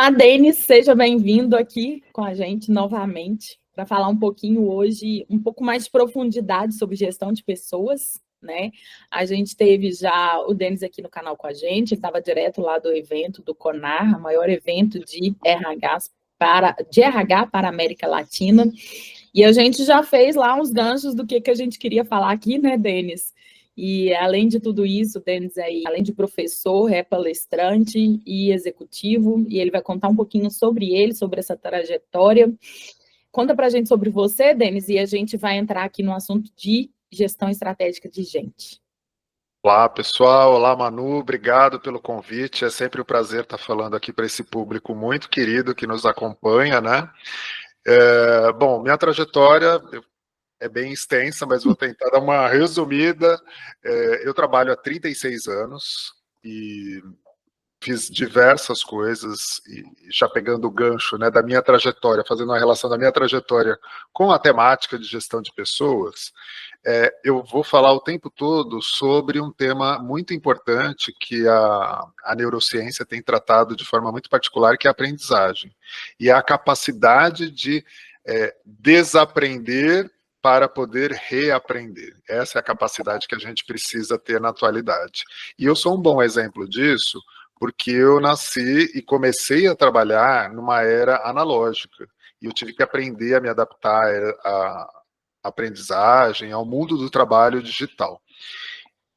Olá, Denis, seja bem-vindo aqui com a gente novamente para falar um pouquinho hoje, um pouco mais de profundidade sobre gestão de pessoas, né? A gente teve já o Denis aqui no canal com a gente, ele estava direto lá do evento do CONAR, o maior evento de RH para a América Latina, e a gente já fez lá uns ganchos do que a gente queria falar aqui, né, Denis? E, além de tudo isso, o Denis, além de professor, é palestrante e executivo, e ele vai contar um pouquinho sobre ele, sobre essa trajetória. Conta para a gente sobre você, Denis, e a gente vai entrar aqui no assunto de gestão estratégica de gente. Olá, pessoal. Olá, Manu. Obrigado pelo convite. É sempre um prazer estar falando aqui para esse público muito querido que nos acompanha, né? Bom, minha trajetória é bem extensa, mas vou tentar dar uma resumida. Eu trabalho há 36 anos e fiz diversas coisas, e já pegando o gancho, né, da minha trajetória, fazendo uma relação da minha trajetória com a temática de gestão de pessoas, eu vou falar o tempo todo sobre um tema muito importante que a neurociência tem tratado de forma muito particular, que é a aprendizagem, e a capacidade de desaprender para poder reaprender. Essa é a capacidade que a gente precisa ter na atualidade. E eu sou um bom exemplo disso, porque eu nasci e comecei a trabalhar numa era analógica, e eu tive que aprender a me adaptar à aprendizagem, ao mundo do trabalho digital.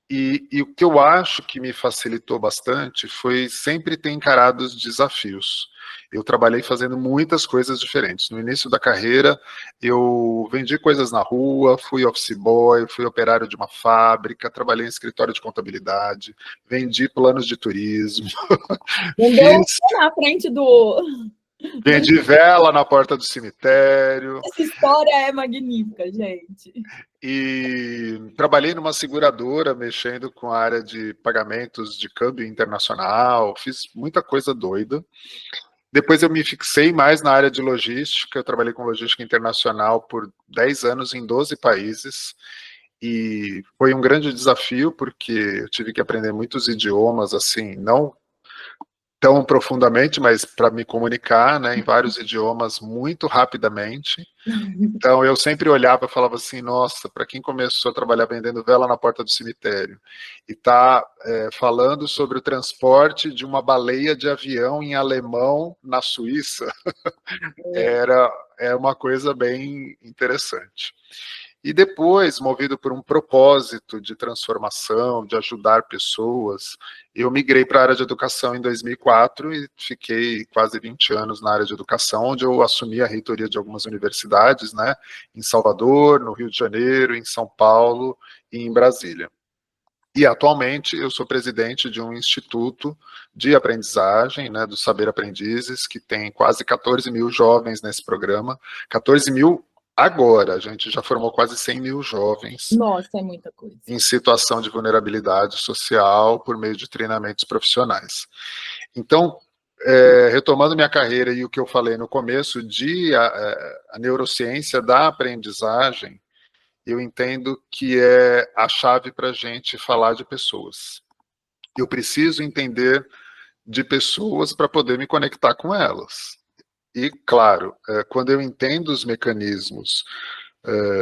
E o que eu acho que me facilitou bastante foi sempre ter encarado os desafios. Eu trabalhei fazendo muitas coisas diferentes. No início da carreira, eu vendi coisas na rua, fui office boy, fui operário de uma fábrica, trabalhei em escritório de contabilidade, vendi planos de turismo, Vendeu na frente do... vendi vela na porta do cemitério. Essa história é magnífica, gente. E trabalhei numa seguradora, mexendo com a área de pagamentos de câmbio internacional, fiz muita coisa doida. Depois eu me fixei mais na área de logística, eu trabalhei com logística internacional por 10 anos em 12 países, e foi um grande desafio, porque eu tive que aprender muitos idiomas, assim, não tão profundamente, mas para me comunicar, né, em vários idiomas muito rapidamente. Então eu sempre olhava e falava assim, nossa, para quem começou a trabalhar vendendo vela na porta do cemitério e está falando sobre o transporte de uma baleia de avião em alemão na Suíça, é uma coisa bem interessante. E depois, movido por um propósito de transformação, de ajudar pessoas, eu migrei para a área de educação em 2004 e fiquei quase 20 anos na área de educação, onde eu assumi a reitoria de algumas universidades, né, em Salvador, no Rio de Janeiro, em São Paulo e em Brasília. E atualmente eu sou presidente de um instituto de aprendizagem, né, do Saber Aprendizes, que tem quase 14 mil jovens nesse programa, 14 mil agora, a gente já formou quase 100 mil jovens. Nossa, é muita coisa. Em situação de vulnerabilidade social por meio de treinamentos profissionais. Então, retomando minha carreira e o que eu falei no começo de a neurociência da aprendizagem, eu entendo que é a chave para a gente falar de pessoas. Eu preciso entender de pessoas para poder me conectar com elas. E, claro, quando eu entendo os mecanismos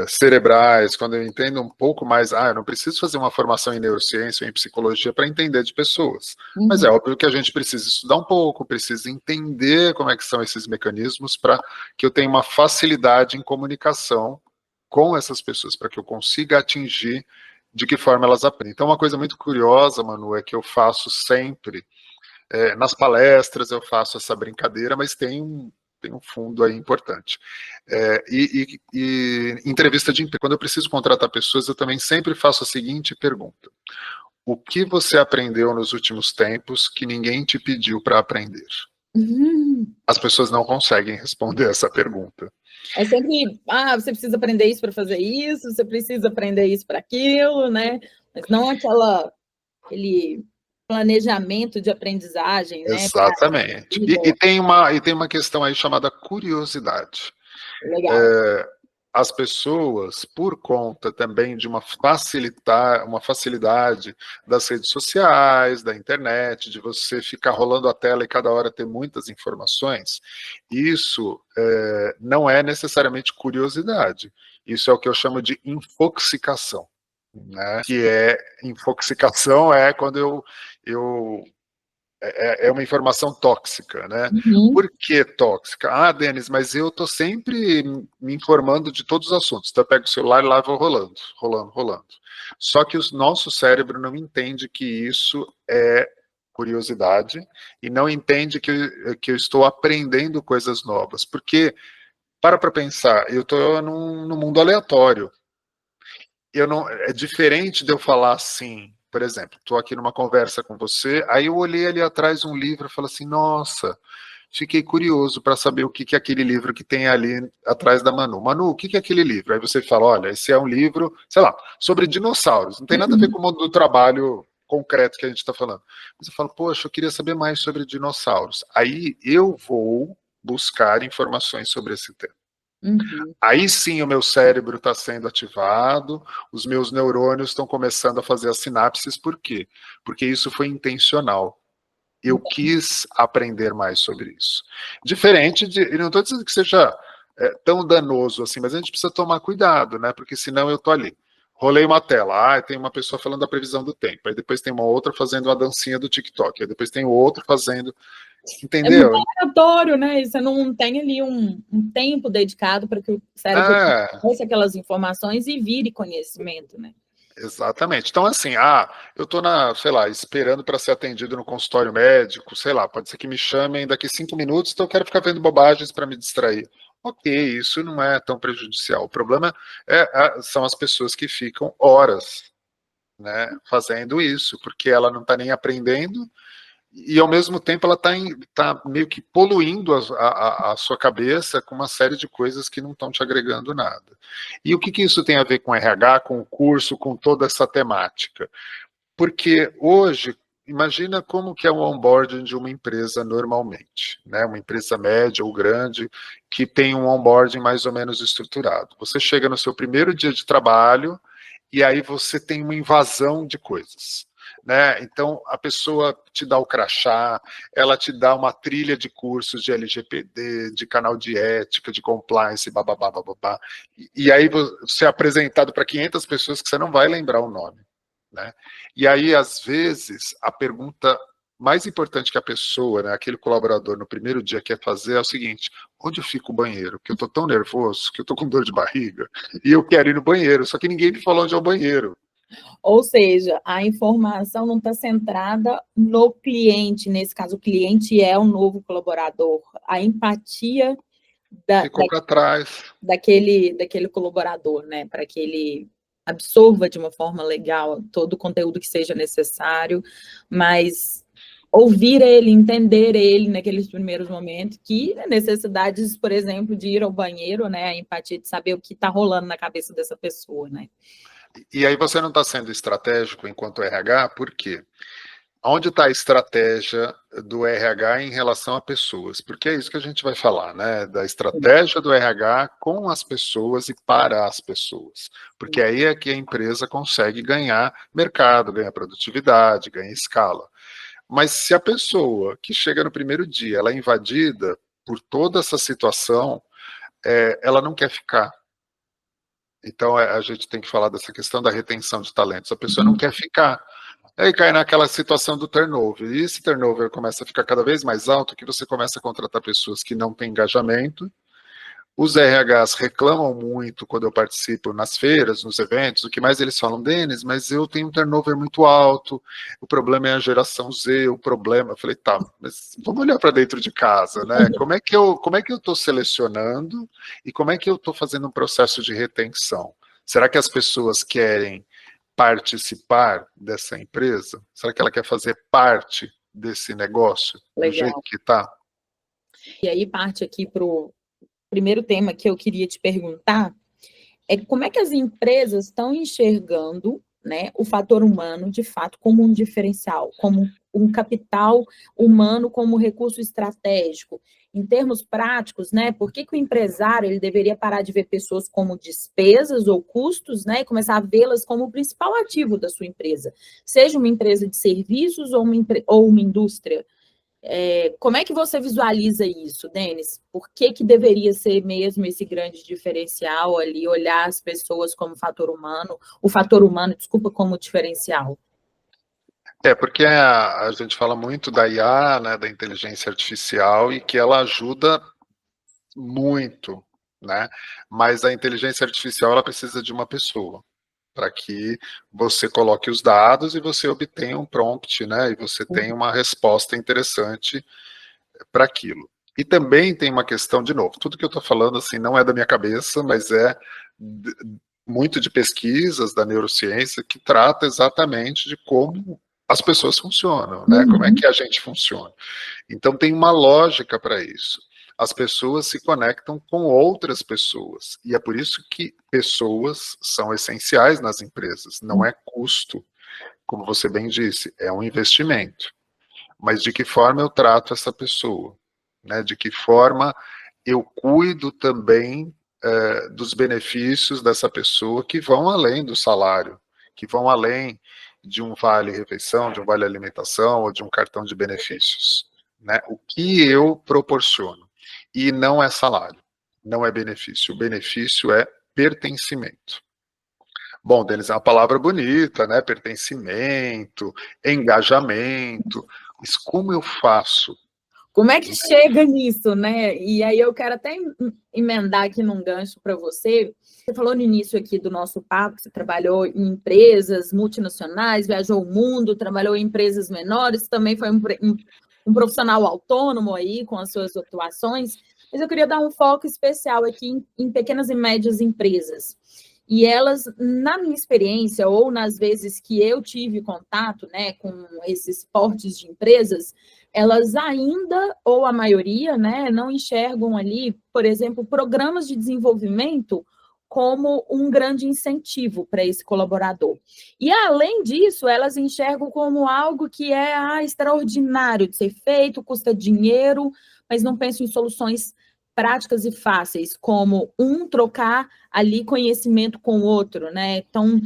cerebrais, quando eu entendo um pouco mais, eu não preciso fazer uma formação em neurociência ou em psicologia para entender de pessoas, mas é óbvio que a gente precisa estudar um pouco, precisa entender como é que são esses mecanismos para que eu tenha uma facilidade em comunicação com essas pessoas, para que eu consiga atingir de que forma elas aprendem. Então, uma coisa muito curiosa, Manu, é que eu faço sempre, nas palestras eu faço essa brincadeira, mas tem um fundo aí importante. E entrevista de emprego, quando eu preciso contratar pessoas, eu também sempre faço a seguinte pergunta: o que você aprendeu nos últimos tempos que ninguém te pediu para aprender? As pessoas não conseguem responder essa pergunta. É sempre, você precisa aprender isso para fazer isso, você precisa aprender isso para aquilo, né? Mas não aquele planejamento de aprendizagem, né? Exatamente. E tem uma questão aí chamada curiosidade. Legal. as pessoas, por conta também de uma facilidade das redes sociais, da internet, de você ficar rolando a tela e cada hora ter muitas informações, isso não é necessariamente curiosidade. Isso é o que eu chamo de infoxicação. Né? Infoxicação é quando é uma informação tóxica, né? Uhum. Por que tóxica? Ah, Denis, mas eu estou sempre me informando de todos os assuntos. Então eu pego o celular e lá vou rolando. Só que o nosso cérebro não entende que isso é curiosidade e não entende que eu estou aprendendo coisas novas. Porque, para pensar, eu estou num mundo aleatório. É diferente de eu falar assim, por exemplo, estou aqui numa conversa com você, aí eu olhei ali atrás um livro e falei assim, nossa, fiquei curioso para saber o que é aquele livro que tem ali atrás da Manu. Manu, o que é aquele livro? Aí você fala, olha, esse é um livro, sei lá, sobre dinossauros, não tem nada a ver com o mundo do trabalho concreto que a gente está falando. Mas eu falo, poxa, eu queria saber mais sobre dinossauros. Aí eu vou buscar informações sobre esse tema. Uhum. Aí sim o meu cérebro está sendo ativado, os meus neurônios estão começando a fazer as sinapses, por quê? Porque isso foi intencional. Eu quis aprender mais sobre isso. Diferente de, eu não estou dizendo que seja tão danoso assim, mas a gente precisa tomar cuidado, né? Porque senão eu tô ali. Rolei uma tela, tem uma pessoa falando da previsão do tempo, aí depois tem uma outra fazendo uma dancinha do TikTok, aí depois tem outro fazendo. Entendeu? É muito aleatório, né? Você não tem ali um tempo dedicado para que o cérebro processe aquelas informações e vire conhecimento, né? Exatamente. Então, assim, eu tô sei lá, esperando para ser atendido no consultório médico, sei lá, pode ser que me chamem daqui 5 minutos, então eu quero ficar vendo bobagens para me distrair. Ok, isso não é tão prejudicial. O problema são as pessoas que ficam horas, né, fazendo isso, porque ela não está nem aprendendo e ao mesmo tempo ela está meio que poluindo a sua cabeça com uma série de coisas que não estão te agregando nada. E o que isso tem a ver com RH, com o curso, com toda essa temática? Porque hoje, imagina como que é o onboarding de uma empresa normalmente, né? Uma empresa média ou grande que tem um onboarding mais ou menos estruturado. Você chega no seu primeiro dia de trabalho e aí você tem uma invasão de coisas. Né? Então, a pessoa te dá o crachá, ela te dá uma trilha de cursos de LGPD, de canal de ética, de compliance, bababá, bababá. E aí você é apresentado para 500 pessoas que você não vai lembrar o nome. Né? E aí, às vezes, a pergunta mais importante que a pessoa, né, aquele colaborador no primeiro dia quer fazer é o seguinte: onde fica o banheiro? Que eu estou tão nervoso, que eu estou com dor de barriga, e eu quero ir no banheiro, só que ninguém me falou onde é o banheiro. Ou seja, a informação não está centrada no cliente, nesse caso, o cliente é o novo colaborador. A empatia ficou para trás daquele colaborador, né? Para que ele absorva de uma forma legal todo o conteúdo que seja necessário, mas ouvir ele, entender ele naqueles primeiros momentos, que necessidades, por exemplo, de ir ao banheiro, né? A empatia de saber o que está rolando na cabeça dessa pessoa, né? E aí você não está sendo estratégico enquanto RH, por quê? Onde está a estratégia do RH em relação a pessoas? Porque é isso que a gente vai falar, né? Da estratégia do RH com as pessoas e para as pessoas. Porque aí é que a empresa consegue ganhar mercado, ganhar produtividade, ganhar escala. Mas se a pessoa que chega no primeiro dia, ela é invadida por toda essa situação, ela não quer ficar. Então, a gente tem que falar dessa questão da retenção de talentos. A pessoa não quer ficar. Aí cai naquela situação do turnover. E esse turnover começa a ficar cada vez mais alto, que você começa a contratar pessoas que não têm engajamento. Os RHs reclamam muito quando eu participo nas feiras, nos eventos, o que mais eles falam, Denis, mas eu tenho um turnover muito alto, o problema é a geração Z, o problema... Eu falei, tá, mas vamos olhar para dentro de casa, né? Como é que eu estou selecionando e como é que eu estou fazendo um processo de retenção? Será que as pessoas querem participar dessa empresa? Será que ela quer fazer parte desse negócio do jeito que está? E aí parte aqui para o primeiro tema que eu queria te perguntar, é como é que as empresas estão enxergando né, o fator humano, de fato, como um diferencial, como um capital humano, como recurso estratégico. Em termos práticos, né, por que o empresário ele deveria parar de ver pessoas como despesas ou custos, né, e começar a vê-las como o principal ativo da sua empresa, seja uma empresa de serviços ou uma indústria? Como é que você visualiza isso, Denis? Por que deveria ser mesmo esse grande diferencial ali, olhar as pessoas como fator humano, o fator humano, desculpa, como diferencial? Porque a gente fala muito da IA, né, da inteligência artificial, e que ela ajuda muito, né? Mas a inteligência artificial ela precisa de uma pessoa para que você coloque os dados e você obtenha um prompt, né? E você tenha uma resposta interessante para aquilo. E também tem uma questão, de novo, tudo que eu estou falando assim não é da minha cabeça, mas é muito de pesquisas da neurociência que trata exatamente de como as pessoas funcionam, né? Como é que a gente funciona. Então tem uma lógica para isso. As pessoas se conectam com outras pessoas, e é por isso que pessoas são essenciais nas empresas. Não é custo, como você bem disse, é um investimento. Mas de que forma eu trato essa pessoa, né? De que forma eu cuido também dos benefícios dessa pessoa, que vão além do salário, que vão além de um vale-refeição, de um vale-alimentação ou de um cartão de benefícios, né? O que eu proporciono. E não é salário, não é benefício. O benefício é pertencimento. Bom, Denis, é uma palavra bonita, né? Pertencimento, engajamento. Mas como eu faço? Como é que chega nisso, né? E aí eu quero até emendar aqui num gancho para você. Você falou no início aqui do nosso papo que você trabalhou em empresas multinacionais, viajou o mundo, trabalhou em empresas menores, também foi um profissional autônomo aí com as suas atuações. Mas eu queria dar um foco especial aqui em pequenas e médias empresas. E elas, na minha experiência, ou nas vezes que eu tive contato, né, com esses portes de empresas, elas ainda, ou a maioria, né, não enxergam ali, por exemplo, programas de desenvolvimento como um grande incentivo para esse colaborador. E, além disso, elas enxergam como algo que é extraordinário de ser feito, custa dinheiro, mas não pensam em soluções práticas e fáceis, como trocar ali conhecimento com o outro, né? Então,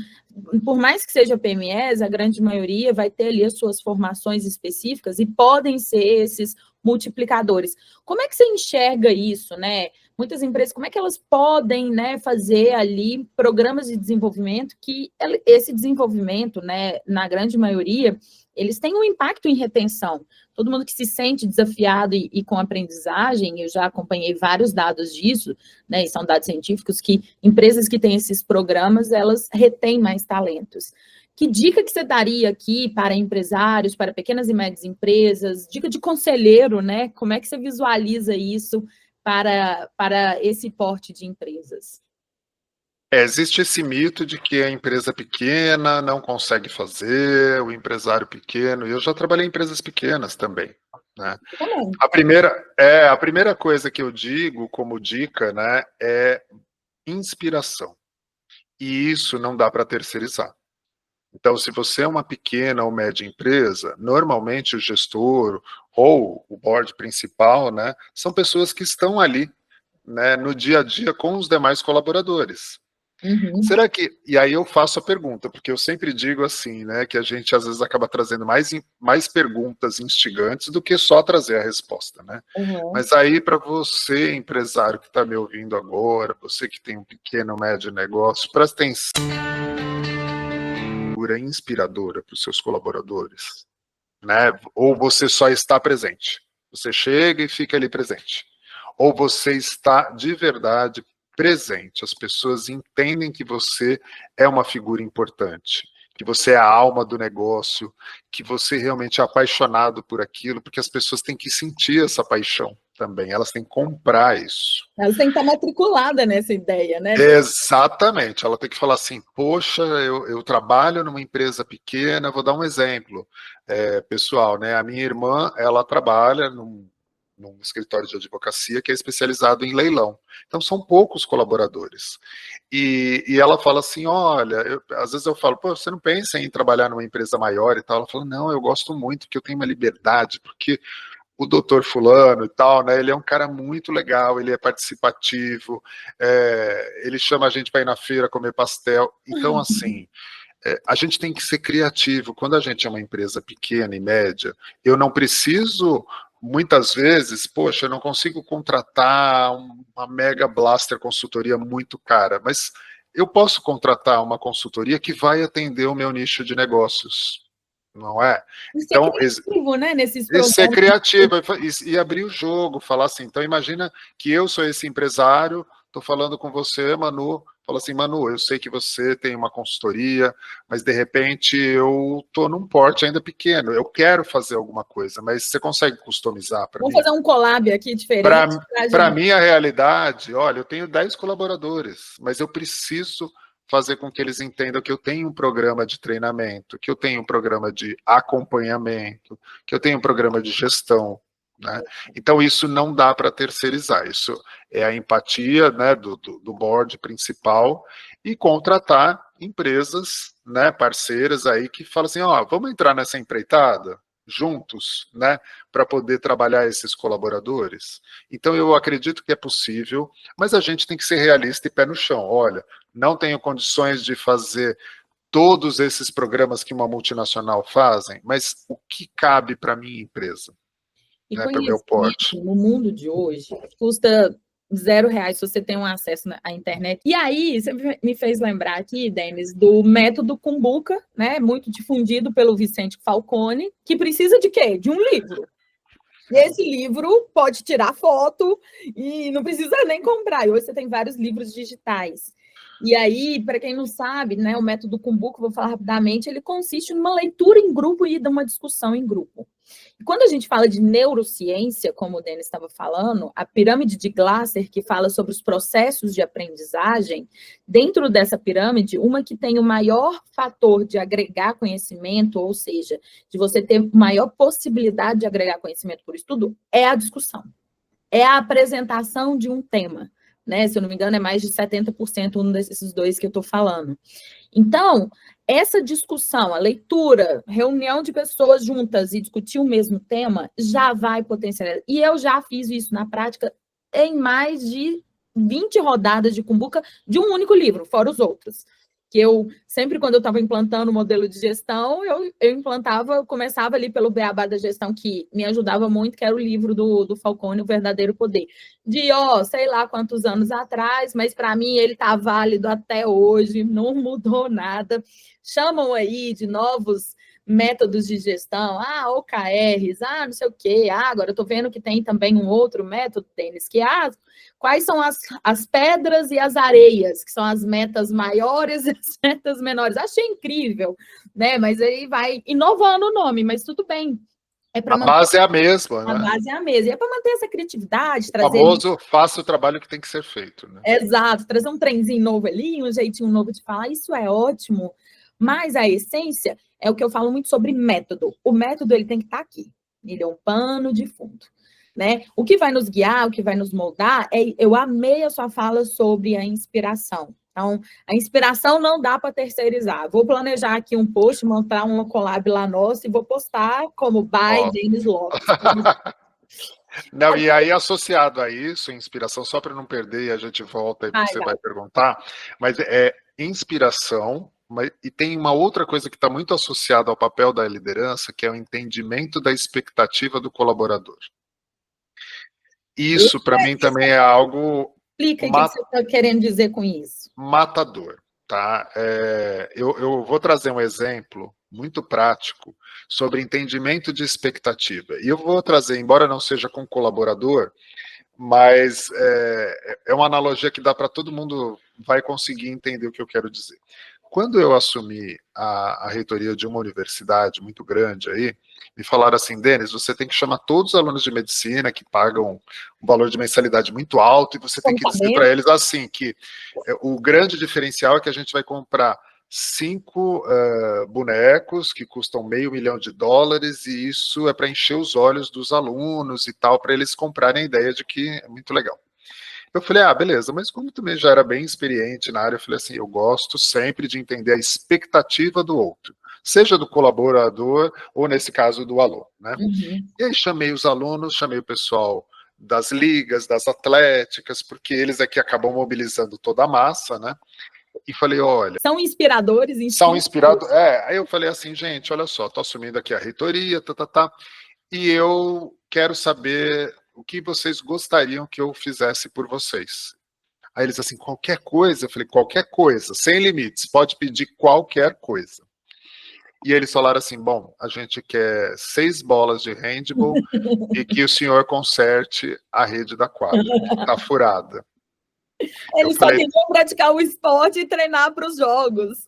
por mais que seja PMEs, a grande maioria vai ter ali as suas formações específicas e podem ser esses multiplicadores. Como é que você enxerga isso, né? Muitas empresas, como é que elas podem, né, fazer ali programas de desenvolvimento que esse desenvolvimento, né, na grande maioria, eles têm um impacto em retenção. Todo mundo que se sente desafiado e com aprendizagem, eu já acompanhei vários dados disso, né, e são dados científicos, que empresas que têm esses programas, elas retêm mais talentos. Que dica que você daria aqui para empresários, para pequenas e médias empresas, dica de conselheiro, né? Como é que você visualiza isso para esse porte de empresas? Existe esse mito de que a empresa pequena não consegue fazer, o empresário pequeno, e eu já trabalhei em empresas pequenas também, né? A primeira coisa que eu digo como dica, né, é inspiração. E isso não dá para terceirizar. Então, se você é uma pequena ou média empresa, normalmente o gestor ou o board principal, né, são pessoas que estão ali, né, no dia a dia com os demais colaboradores. Será que... E aí eu faço a pergunta, porque eu sempre digo assim, né, que a gente às vezes acaba trazendo mais perguntas instigantes do que só trazer a resposta, né? Mas aí, para você, empresário que está me ouvindo agora, você que tem um pequeno, médio negócio, presta atenção. Inspiradora para os seus colaboradores, né? Ou você só está presente, você chega e fica ali presente, ou você está de verdade presente, as pessoas entendem que você é uma figura importante, que você é a alma do negócio, que você realmente é apaixonado por aquilo, porque as pessoas têm que sentir essa paixão também, elas têm que comprar isso. Elas têm que estar matriculadas nessa ideia, né? Exatamente, ela tem que falar assim, poxa, eu trabalho numa empresa pequena, vou dar um exemplo, pessoal, né, a minha irmã, ela trabalha num escritório de advocacia que é especializado em leilão. Então, são poucos colaboradores. E ela fala assim, olha, às vezes eu falo, pô, você não pensa em trabalhar numa empresa maior e tal? Ela fala, não, eu gosto muito, porque eu tenho uma liberdade, porque o doutor fulano e tal, né, ele é um cara muito legal, ele é participativo, ele chama a gente para ir na feira comer pastel. Então, assim, a gente tem que ser criativo. Quando a gente é uma empresa pequena e média, eu não preciso, muitas vezes, poxa, eu não consigo contratar uma mega blaster consultoria muito cara, mas eu posso contratar uma consultoria que vai atender o meu nicho de negócios, não é? E ser Então, criativo, né, nesses e ser programas. criativo e abrir o jogo, falar assim, então imagina que eu sou esse empresário, estou falando com você, Manu, falo assim, Manu, eu sei que você tem uma consultoria, mas de repente eu estou num porte ainda pequeno, eu quero fazer alguma coisa, mas você consegue customizar para Vamos mim? fazer um collab aqui diferente. Para mim, a realidade, olha, eu tenho 10 colaboradores, mas eu preciso fazer com que eles entendam que eu tenho um programa de treinamento, que eu tenho um programa de acompanhamento, que eu tenho um programa de gestão, né? Então, isso não dá para terceirizar, isso é a empatia, né, do board principal e contratar empresas, né, parceiras aí que falam assim, ó, vamos entrar nessa empreitada juntos, né, para poder trabalhar esses colaboradores. Então, eu acredito que é possível, mas a gente tem que ser realista e pé no chão. Olha, não tenho condições de fazer todos esses programas que uma multinacional fazem, mas o que cabe para a minha empresa, E né, para o meu porte? conhecimento no mundo de hoje custa R$ 0 se você tem um acesso à internet. E aí, você me fez lembrar aqui, Denis, do método Kumbuka, né, muito difundido pelo Vicente Falcone, que precisa de quê? De um livro. E esse livro pode tirar foto e não precisa nem comprar. E hoje você tem vários livros digitais. E aí, para quem não sabe, né, o método Kumbuka, vou falar rapidamente, ele consiste numa leitura em grupo e de uma discussão em grupo. E quando a gente fala de neurociência, como o Denis estava falando, a pirâmide de Glasser, que fala sobre os processos de aprendizagem, dentro dessa pirâmide, uma que tem o maior fator de agregar conhecimento, ou seja, de você ter maior possibilidade de agregar conhecimento por estudo, é a discussão. É a apresentação de um tema, né? Se eu não me engano, é mais de 70% um desses dois que eu estou falando. Então, essa discussão, a leitura, reunião de pessoas juntas e discutir o mesmo tema, já vai potencializar. E eu já fiz isso na prática em mais de 20 rodadas de Kumbuka de um único livro, fora os outros. Que eu, sempre quando eu estava implantando o modelo de gestão, eu implantava, eu começava ali pelo beabá da gestão, que me ajudava muito, que era o livro do Falcone, O Verdadeiro Poder. De, sei lá quantos anos atrás, mas para mim ele está válido até hoje, não mudou nada. Chamam aí de novos métodos de gestão, OKRs, não sei o quê, agora eu estou vendo que tem também um outro método, Denis, que quais são as pedras e as areias, que são as metas maiores e as metas menores. Achei incrível, né? Mas aí vai inovando o nome, mas tudo bem. A base é a mesma, né? A base é a mesma. E é para manter essa criatividade, trazer... O famoso, faça o trabalho que tem que ser feito, né? Exato, trazer um trenzinho novo ali, um jeitinho novo de falar, isso é ótimo. Mas a essência é o que eu falo muito sobre método. O método, ele tem que estar aqui. Ele é um pano de fundo. Né? O que vai nos guiar, o que vai nos moldar, eu amei a sua fala sobre a inspiração. Então, a inspiração não dá para terceirizar. Vou planejar aqui um post, montar uma collab lá nossa e vou postar como by Denis Lopes. Não, e aí, associado a isso, inspiração, só para não perder, e a gente volta e você vai perguntar, mas inspiração, e tem uma outra coisa que está muito associada ao papel da liderança, que é o entendimento da expectativa do colaborador. Isso, para mim, também é algo... Explica o que você está querendo dizer com isso. Matador, tá? Eu vou trazer um exemplo muito prático sobre entendimento de expectativa. E eu vou trazer, embora não seja com colaborador, mas é uma analogia que dá para todo mundo vai conseguir entender o que eu quero dizer. Quando eu assumi a reitoria de uma universidade muito grande aí, me falaram assim, Denis, você tem que chamar todos os alunos de medicina que pagam um valor de mensalidade muito alto e você tem que dizer para eles assim, que o grande diferencial é que a gente vai comprar 5 bonecos que custam $500.000 e isso é para encher os olhos dos alunos e tal, para eles comprarem a ideia de que é muito legal. Eu falei, beleza, mas como também já era bem experiente na área, eu falei assim, eu gosto sempre de entender a expectativa do outro, seja do colaborador ou, nesse caso, do aluno, né? E aí chamei os alunos, chamei o pessoal das ligas, das atléticas, porque eles aqui acabam mobilizando toda a massa, né? E falei, olha... São inspiradores em São si? inspiradores. Aí eu falei assim, gente, olha só, estou assumindo aqui a reitoria, e eu quero saber o que vocês gostariam que eu fizesse por vocês. Aí eles assim, qualquer coisa? Eu falei, qualquer coisa, sem limites, pode pedir qualquer coisa. E eles falaram assim, bom, a gente quer 6 bolas de handball e que o senhor conserte a rede da quadra, que está furada. Eles só queriam praticar o esporte e treinar para os jogos.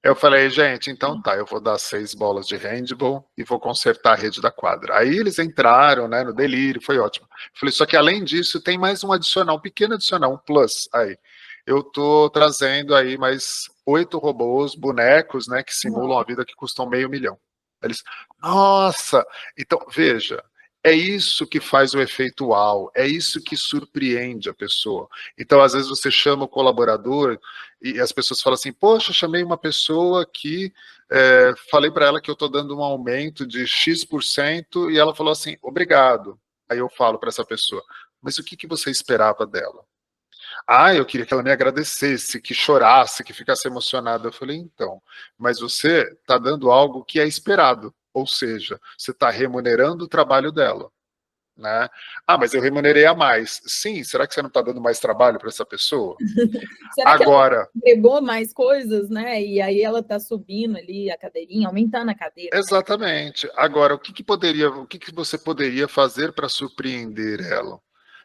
Eu falei, gente, então tá, eu vou dar 6 bolas de handball e vou consertar a rede da quadra. Aí eles entraram, né, no delírio, foi ótimo. Eu falei, só que além disso, tem mais um adicional, um pequeno adicional, um plus aí. Eu tô trazendo aí mais 8 robôs, bonecos, né, que simulam a vida, que custam $500.000. Eles, nossa! Então, veja, é isso que faz o efeito uau, é isso que surpreende a pessoa. Então, às vezes você chama o colaborador e as pessoas falam assim, poxa, chamei uma pessoa que falei para ela que eu estou dando um aumento de X% e ela falou assim, obrigado. Aí eu falo para essa pessoa, mas o que você esperava dela? Eu queria que ela me agradecesse, que chorasse, que ficasse emocionada. Eu falei, então, mas você está dando algo que é esperado, ou seja, você está remunerando o trabalho dela. Né? Mas eu remunerei a mais. Sim, será que você não está dando mais trabalho para essa pessoa? Será que ela entregou mais coisas, né? E aí ela está subindo ali a cadeirinha, aumentando a cadeira. Exatamente. Né? Agora, o que você poderia fazer para surpreender ela?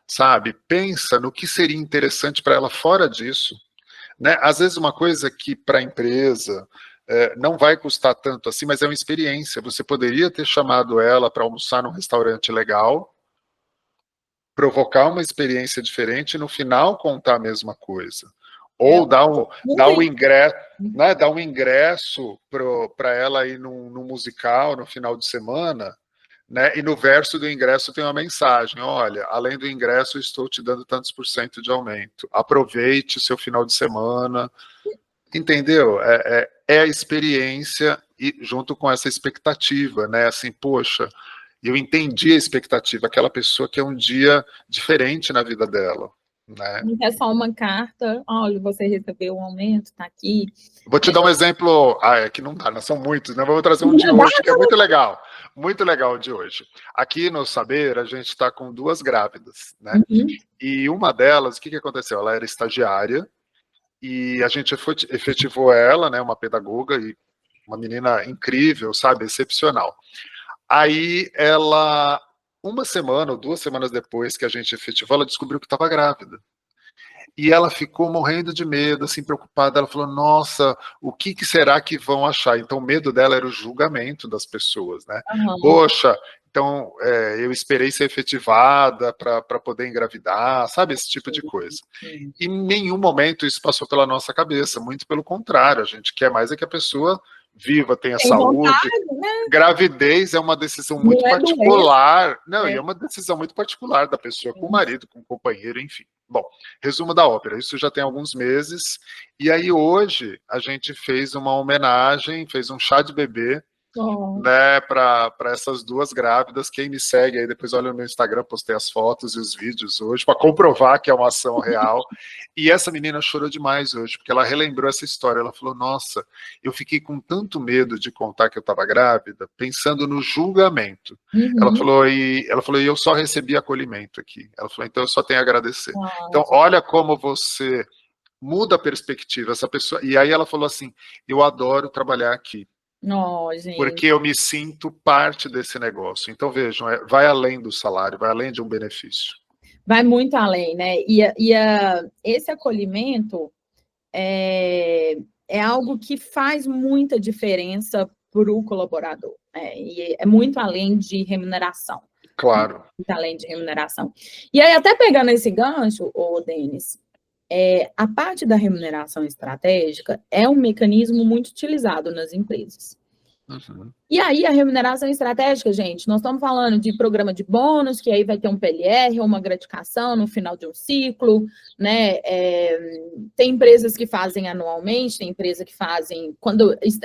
Sabe? Pensa no que seria interessante para ela fora disso. Né? Às vezes uma coisa que para a empresa não vai custar tanto assim, mas é uma experiência. Você poderia ter chamado ela para almoçar num restaurante legal, provocar uma experiência diferente e no final contar a mesma coisa. Ou dar um ingresso, né, dar um ingresso para ela ir num musical no final de semana, né, e no verso do ingresso tem uma mensagem, olha, além do ingresso eu estou te dando tantos % de aumento, aproveite o seu final de semana, entendeu? É a experiência e junto com essa expectativa, né, assim, poxa, eu entendi a expectativa, aquela pessoa que é um dia diferente na vida dela. Né? Não é só uma carta, olha, você recebeu um aumento, está aqui. Vou te dar um exemplo, que não dá, são muitos, né? Vamos trazer um de hoje que é muito legal o de hoje. Aqui no Saber, a gente está com 2 grávidas, né? E uma delas, o que aconteceu? Ela era estagiária e a gente efetivou ela, né? Uma pedagoga e uma menina incrível, sabe? Excepcional. Aí ela, 1 semana ou 2 semanas depois que a gente efetivou, ela descobriu que estava grávida. E ela ficou morrendo de medo, assim, preocupada. Ela falou, nossa, o que será que vão achar? Então, o medo dela era o julgamento das pessoas, né? Poxa, então, eu esperei ser efetivada para poder engravidar, sabe? Esse tipo de coisa. E em nenhum momento isso passou pela nossa cabeça, muito pelo contrário, a gente quer mais é que a pessoa viva, tenha saúde. Vontade, né? Gravidez é uma decisão muito particular. Não, e é uma decisão muito particular da pessoa com o marido, com o companheiro, enfim. Bom, resumo da ópera, isso já tem alguns meses, e aí hoje a gente fez uma homenagem, fez um chá de bebê, né, para essas 2 grávidas. Quem me segue aí, depois olha no meu Instagram, postei as fotos e os vídeos hoje, para comprovar que é uma ação real, e essa menina chorou demais hoje, porque ela relembrou essa história, ela falou, nossa, eu fiquei com tanto medo de contar que eu estava grávida, pensando no julgamento. Ela falou, e eu só recebi acolhimento aqui. Ela falou, então eu só tenho a agradecer. Então, olha como você muda a perspectiva, essa pessoa, e aí ela falou assim, eu adoro trabalhar aqui. Porque eu me sinto parte desse negócio. Então, vejam, vai além do salário, vai além de um benefício. Vai muito além, né? Esse acolhimento é algo que faz muita diferença para o colaborador, né? E é muito além de remuneração. Claro. Muito além de remuneração. E aí, até pegando esse gancho, Denis, a parte da remuneração estratégica é um mecanismo muito utilizado nas empresas. Uhum. E aí, a remuneração estratégica, gente, nós estamos falando de programa de bônus, que aí vai ter um PLR, uma gratificação no final de um ciclo, né? Tem empresas que fazem anualmente, tem empresas que fazem,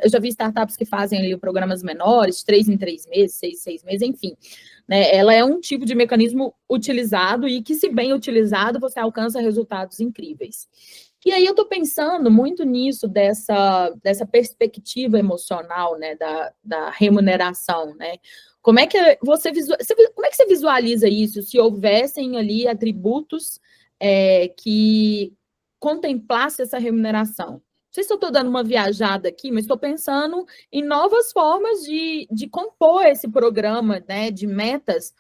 eu já vi startups que fazem ali programas menores, 3 em 3 meses, 6 em 6 meses, enfim. Né? Ela é um tipo de mecanismo utilizado e que, se bem utilizado, você alcança resultados incríveis. E aí eu estou pensando muito nisso, dessa perspectiva emocional, né, da remuneração, né? Como é que você visualiza isso, se houvessem ali atributos que contemplassem essa remuneração? Não sei se eu estou dando uma viajada aqui, mas estou pensando em novas formas de compor esse programa, né, de metas,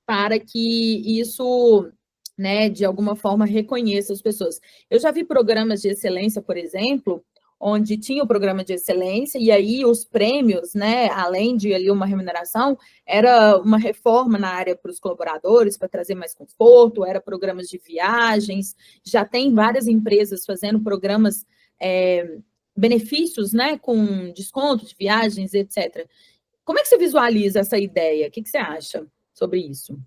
para que isso, né, de alguma forma reconheça as pessoas. Eu já vi programas de excelência, por exemplo, onde tinha o programa de excelência e aí os prêmios, né, além de ali uma remuneração, era uma reforma na área para os colaboradores, para trazer mais conforto, era programas de viagens, já tem várias empresas fazendo programas, benefícios, né, com desconto de viagens, etc. Como é que você visualiza essa ideia? O que você acha sobre isso?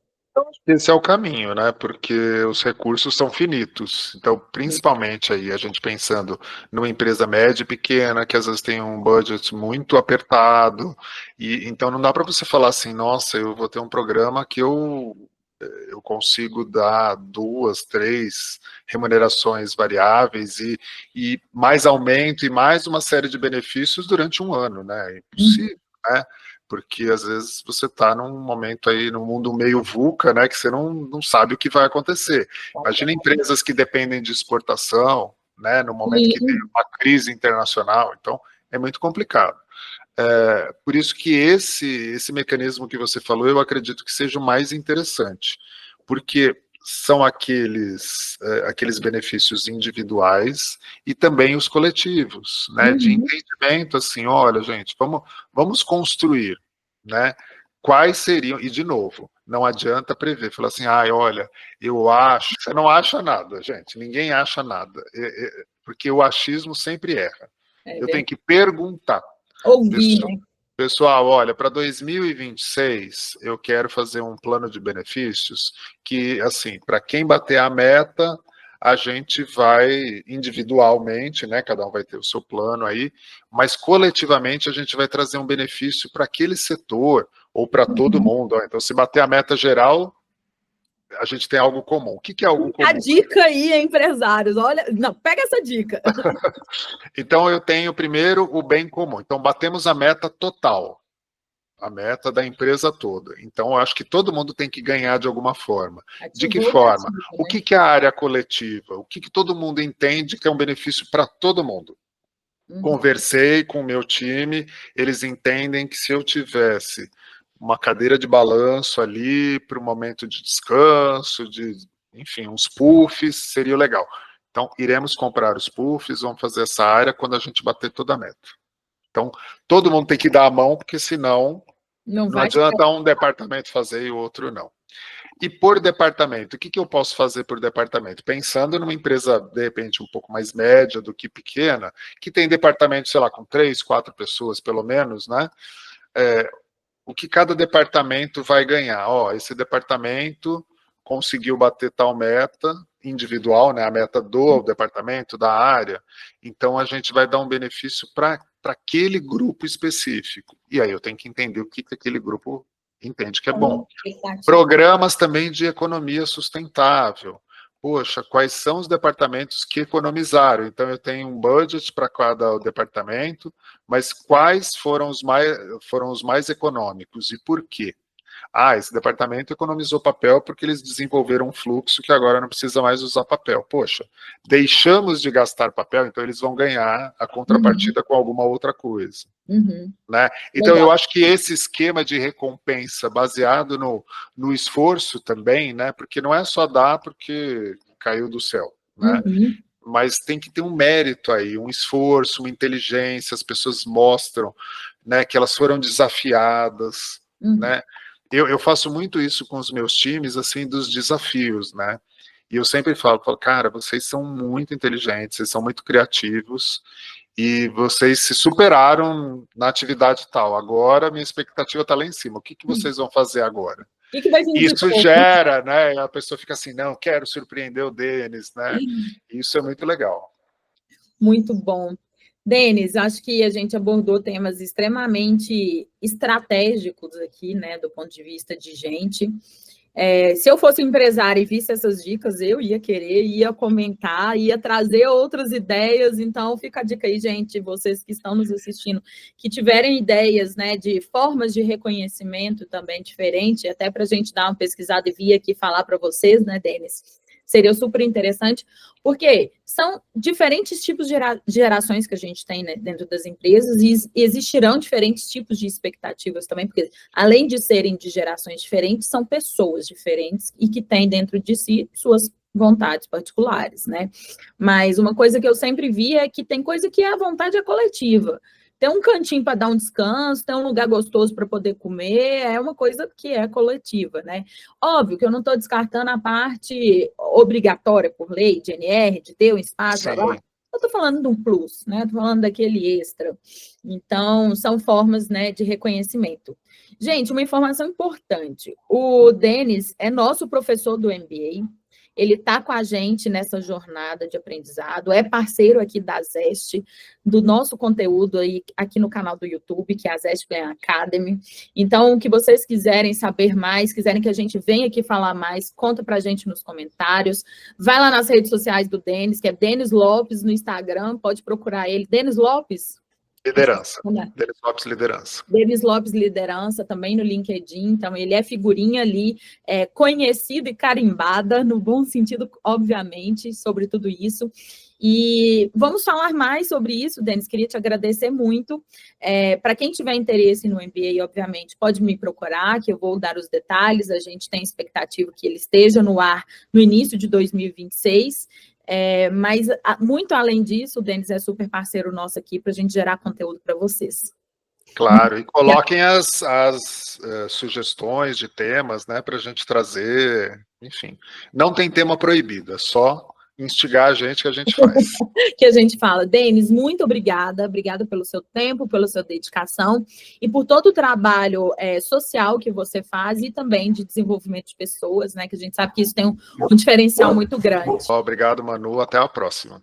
Esse é o caminho, né? Porque os recursos são finitos. Então, principalmente aí, a gente pensando numa empresa média e pequena, que às vezes tem um budget muito apertado, e então não dá para você falar assim, nossa, eu vou ter um programa que eu consigo dar 2, 3 remunerações variáveis e mais aumento e mais uma série de benefícios durante um ano, né? É impossível, né? Porque às vezes você está num momento aí, num mundo meio VUCA, né, que você não sabe o que vai acontecer. Imagina empresas que dependem de exportação, né, no momento que tem uma crise internacional, então é muito complicado. Por isso que esse mecanismo que você falou, eu acredito que seja o mais interessante, porque são aqueles benefícios individuais e também os coletivos, né, de entendimento, assim, olha, gente, vamos construir, né, quais seriam, e de novo, não adianta prever, falar assim, olha, eu acho, você não acha nada, gente, ninguém acha nada, porque o achismo sempre erra. Eu tenho que perguntar. Ouvir, né? Pessoal, olha, para 2026 eu quero fazer um plano de benefícios que, assim, para quem bater a meta, a gente vai individualmente, né? Cada um vai ter o seu plano aí, mas coletivamente a gente vai trazer um benefício para aquele setor ou para todo mundo. Então, se bater a meta geral, a gente tem algo comum. O que é algo comum? A dica aí, empresários, olha, não, pega essa dica. Então, eu tenho primeiro o bem comum. Então, batemos a meta total, a meta da empresa toda. Então, eu acho que todo mundo tem que ganhar de alguma forma. De que forma? O que é a área coletiva? O que todo mundo entende que é um benefício para todo mundo? Conversei com o meu time, eles entendem que se eu tivesse uma cadeira de balanço ali para o momento de descanso, enfim, uns puffs, seria legal. Então, iremos comprar os puffs, vamos fazer essa área quando a gente bater toda a meta. Então, todo mundo tem que dar a mão, porque senão não adianta um departamento fazer e o outro não. E por departamento, o que eu posso fazer por departamento? Pensando numa empresa, de repente, um pouco mais média do que pequena, que tem departamento, sei lá, com 3, 4 pessoas, pelo menos, né? O que cada departamento vai ganhar? Esse departamento conseguiu bater tal meta individual, né? A meta do departamento, da área. Então, a gente vai dar um benefício para aquele grupo específico. E aí eu tenho que entender o que aquele grupo entende que é bom. Programas também de economia sustentável. Poxa, quais são os departamentos que economizaram? Então, eu tenho um budget para cada departamento, mas quais foram os mais econômicos e por quê? Esse departamento economizou papel porque eles desenvolveram um fluxo que agora não precisa mais usar papel. Poxa, deixamos de gastar papel, então eles vão ganhar a contrapartida com alguma outra coisa. Né? Então, eu acho que esse esquema de recompensa baseado no esforço também, né? Porque não é só dar porque caiu do céu, né? Mas tem que ter um mérito aí, um esforço, uma inteligência, as pessoas mostram, né, que elas foram desafiadas, né? Eu faço muito isso com os meus times, assim, dos desafios, né? E eu sempre falo, cara, vocês são muito inteligentes, vocês são muito criativos, e vocês se superaram na atividade tal. Agora, minha expectativa está lá em cima. O que vocês vão fazer agora? O que vai vir de Isso novo? gera, né? A pessoa fica assim, não, quero surpreender o Denis, né? Isso é muito legal. Muito bom. Denis, acho que a gente abordou temas extremamente estratégicos aqui, né, do ponto de vista de gente. Se eu fosse empresária e visse essas dicas, eu ia querer, ia comentar, ia trazer outras ideias. Então, fica a dica aí, gente, vocês que estão nos assistindo, que tiverem ideias, né, de formas de reconhecimento também diferente, até para a gente dar uma pesquisada e vir aqui falar para vocês, né, Denis? Seria super interessante, porque são diferentes tipos de gerações que a gente tem, né, dentro das empresas, e existirão diferentes tipos de expectativas também, porque além de serem de gerações diferentes, são pessoas diferentes e que têm dentro de si suas vontades particulares, né? Mas uma coisa que eu sempre vi é que tem coisa que a vontade é coletiva. Tem um cantinho para dar um descanso, tem um lugar gostoso para poder comer, é uma coisa que é coletiva, né? Óbvio que eu não estou descartando a parte obrigatória por lei, de NR, de ter um espaço, blá, blá. Eu estou falando de um plus, né? Estou falando daquele extra. Então, são formas, né, de reconhecimento. Gente, uma informação importante. O Denis é nosso professor do MBA. Ele está com a gente nessa jornada de aprendizado, é parceiro aqui da Zest, do nosso conteúdo aí, aqui no canal do YouTube, que é a Zest Plan Academy. Então, o que vocês quiserem saber mais, quiserem que a gente venha aqui falar mais, conta pra gente nos comentários. Vai lá nas redes sociais do Denis, que é Denis Lopes no Instagram, pode procurar ele. Denis Lopes? Liderança. Denis Lopes Liderança. Denis Lopes Liderança, também no LinkedIn. Então, ele é figurinha ali, conhecida e carimbada, no bom sentido, obviamente, sobre tudo isso. E vamos falar mais sobre isso, Denis. Queria te agradecer muito. Para quem tiver interesse no MBA, obviamente, pode me procurar, que eu vou dar os detalhes. A gente tem expectativa que ele esteja no ar no início de 2026. Mas, muito além disso, o Denis é super parceiro nosso aqui para a gente gerar conteúdo para vocês. Claro, e coloquem as sugestões de temas, né, para a gente trazer, enfim. Não tem tema proibido, é só instigar a gente que a gente faz. Que a gente fala. Denis, muito obrigada pelo seu tempo, pela sua dedicação e por todo o trabalho social que você faz e também de desenvolvimento de pessoas, né, que a gente sabe que isso tem um diferencial muito grande. Obrigado, Manu, até a próxima.